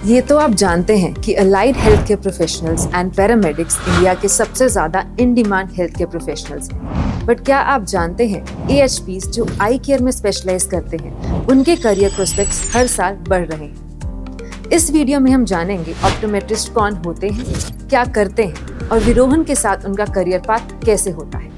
ये तो आप जानते हैं कि allied health care professionals and paramedics India के सबसे ज्यादा in demand health care professionals हैं। बट क्या आप जानते हैं AHPs जो आई केयर में स्पेशलाइज करते हैं, उनके करियर प्रोस्पेक्ट्स हर साल बढ़ रहे हैं। इस वीडियो में हम जानेंगे ऑप्टोमेट्रिस्ट कौन होते हैं, क्या करते हैं और विरोहन के साथ उनका करियर पाथ कैसे होता है।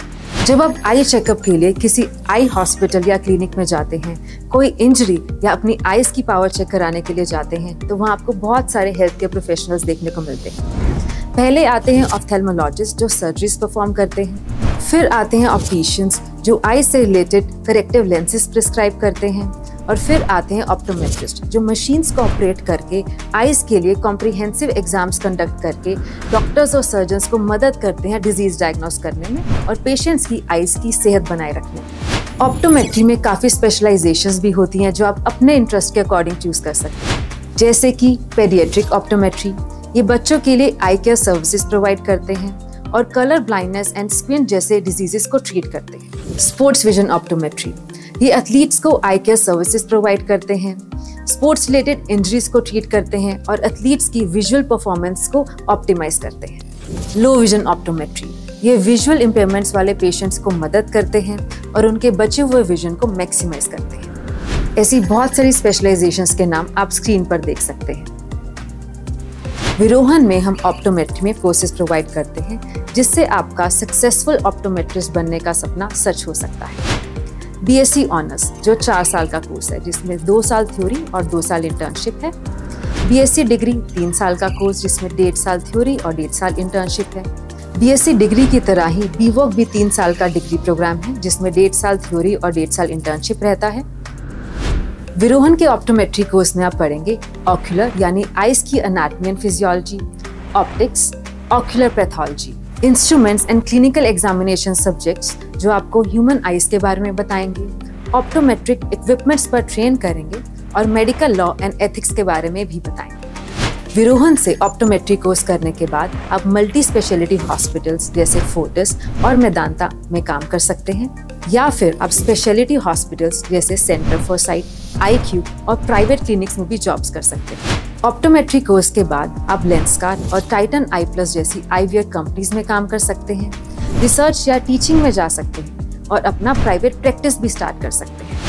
जब आप आई चेकअप के लिए किसी आई हॉस्पिटल या क्लिनिक में जाते हैं, कोई इंजरी या अपनी आईज की पावर चेक कराने के लिए जाते हैं, तो वहाँ आपको बहुत सारे हेल्थ केयर प्रोफेशनल्स देखने को मिलते हैं। पहले आते हैं ऑप्थेल्मोलॉजिस्ट जो सर्जरीज परफॉर्म करते हैं, फिर आते हैं ऑप्टिशियंस जो आई से रिलेटेड करेक्टिव लेंसेज प्रिस्क्राइब करते हैं, और फिर आते हैं ऑप्टोमेट्रिस्ट जो मशीन्स को ऑपरेट करके आईज के लिए कॉम्प्रिहेंसिव एग्जाम्स कंडक्ट करके डॉक्टर्स और सर्जन्स को मदद करते हैं डिजीज डायग्नोस करने में और पेशेंट्स की आईज की सेहत बनाए रखने में। ऑप्टोमेट्री में काफ़ी स्पेशलाइजेशंस भी होती हैं जो आप अपने इंटरेस्ट के अकॉर्डिंग चूज कर सकते हैं, जैसे कि पेडियाट्रिक ऑप्टोमेट्री, ये बच्चों के लिए आई केयर सर्विसेज प्रोवाइड करते हैं और कलर ब्लाइंडनेस एंड स्क्विंट जैसे डिजीजेस को ट्रीट करते हैं। स्पोर्ट्स विजन ऑप्टोमेट्री, ये एथलीट्स को आई केयर सर्विसेज प्रोवाइड करते हैं, स्पोर्ट्स रिलेटेड इंजरीज को ट्रीट करते हैं और एथलीट्स की विजुअल परफॉर्मेंस को ऑप्टिमाइज करते हैं। लो विजन ऑप्टोमेट्री, ये विजुअल इम्पेयरमेंट्स वाले पेशेंट्स को मदद करते हैं और उनके बचे हुए विजन को मैक्सिमाइज करते हैं। ऐसी बहुत सारी स्पेशलाइजेशंस के नाम आप स्क्रीन पर देख सकते हैं। विरोहन में हम ऑप्टोमेट्री में कोर्सेज प्रोवाइड करते हैं जिससे आपका सक्सेसफुल ऑप्टोमेट्रिस्ट बनने का सपना सच हो सकता है। BSc ऑनर्स जो 4 साल का कोर्स है जिसमें 2 साल थ्योरी और 2 साल इंटर्नशिप है। BSc डिग्री 3 साल का कोर्स जिसमें 1.5 साल थ्योरी और 1.5 साल इंटर्नशिप है। BSc डिग्री की तरह ही BVOC भी 3 साल का डिग्री प्रोग्राम है जिसमें 1.5 साल थ्योरी और 1.5 साल इंटर्नशिप रहता है। विरोहन के ऑप्टोमेट्री कोर्स में आप पढ़ेंगे ऑक्यूलर यानी आइज की anatomy and physiology, optics, ocular pathology, instruments and clinical examination subjects जो आपको ह्यूमन आइज के बारे में बताएंगे, ऑप्टोमेट्रिक इक्विपमेंट्स पर ट्रेन करेंगे और मेडिकल लॉ एंड एथिक्स के बारे में भी बताएंगे। विरोहन से ऑप्टोमेट्री कोर्स करने के बाद आप मल्टी स्पेशलिटी हॉस्पिटल्स जैसे फोर्टिस और मेदांता में काम कर सकते हैं, या फिर आप स्पेशलिटी हॉस्पिटल्स जैसे सेंटर फॉर साइट, IQ और प्राइवेट क्लिनिक्स में भी जॉब्स कर सकते हैं। ऑप्टोमेट्री कोर्स के बाद आप लेंसकार्ट और टाइटन आई प्लस जैसी आईवियर कंपनीज में काम कर सकते हैं, रिसर्च या टीचिंग में जा सकते हैं और अपना प्राइवेट प्रैक्टिस भी स्टार्ट कर सकते हैं।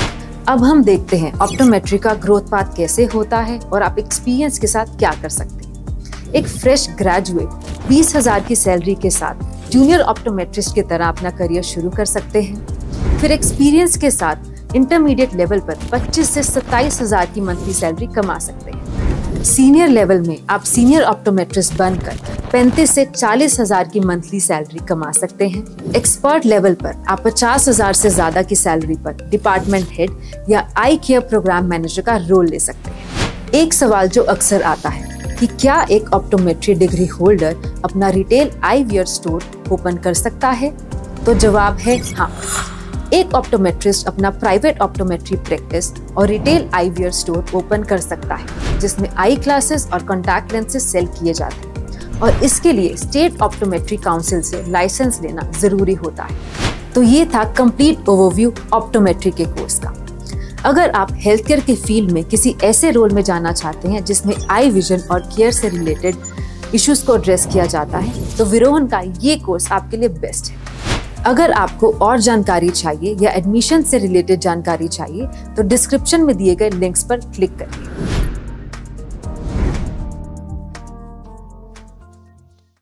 अब हम देखते हैं ऑप्टोमेट्री का ग्रोथ पाथ कैसे होता है और आप एक्सपीरियंस के साथ क्या कर सकते हैं। एक फ्रेश ग्रेजुएट 20,000 की सैलरी के साथ जूनियर ऑप्टोमेट्रिस्ट की तरह अपना करियर शुरू कर सकते हैं। फिर एक्सपीरियंस के साथ इंटरमीडिएट लेवल पर 25 से 27,000 की मंथली सैलरी कमा सकते हैं। सीनियर लेवल में आप सीनियर ऑप्टोमेट्रिस्ट बनकर 35 से 40,000 की मंथली सैलरी कमा सकते हैं। एक्सपर्ट लेवल पर आप 50,000 से ज्यादा की सैलरी पर डिपार्टमेंट हेड या आई केयर प्रोग्राम मैनेजर का रोल ले सकते हैं। एक सवाल जो अक्सर आता है कि क्या एक ऑप्टोमेट्री डिग्री होल्डर अपना retail I wear store open कर सकता है? तो जवाब है हाँ। एक ऑप्टोमेट्रिस्ट अपना प्राइवेट ऑप्टोमेट्री प्रैक्टिस और retail I wear store open कर सकता है जिसमें आई क्लासेस और कॉन्टैक्ट लेंसेज सेल किए जाते हैं और इसके लिए स्टेट ऑप्टोमेट्री काउंसिल से लाइसेंस लेना जरूरी होता है। तो ये था कंप्लीट ओवरव्यू ऑप्टोमेट्री के कोर्स का। अगर आप हेल्थ केयर के फील्ड में किसी ऐसे रोल में जाना चाहते हैं जिसमें आई विजन और केयर से रिलेटेड इश्यूज को एड्रेस किया जाता है तो विरोहन का ये कोर्स आपके लिए बेस्ट है। अगर आपको और जानकारी चाहिए या एडमिशन से रिलेटेड जानकारी चाहिए तो डिस्क्रिप्शन में दिए गए लिंक्स पर क्लिक करिए।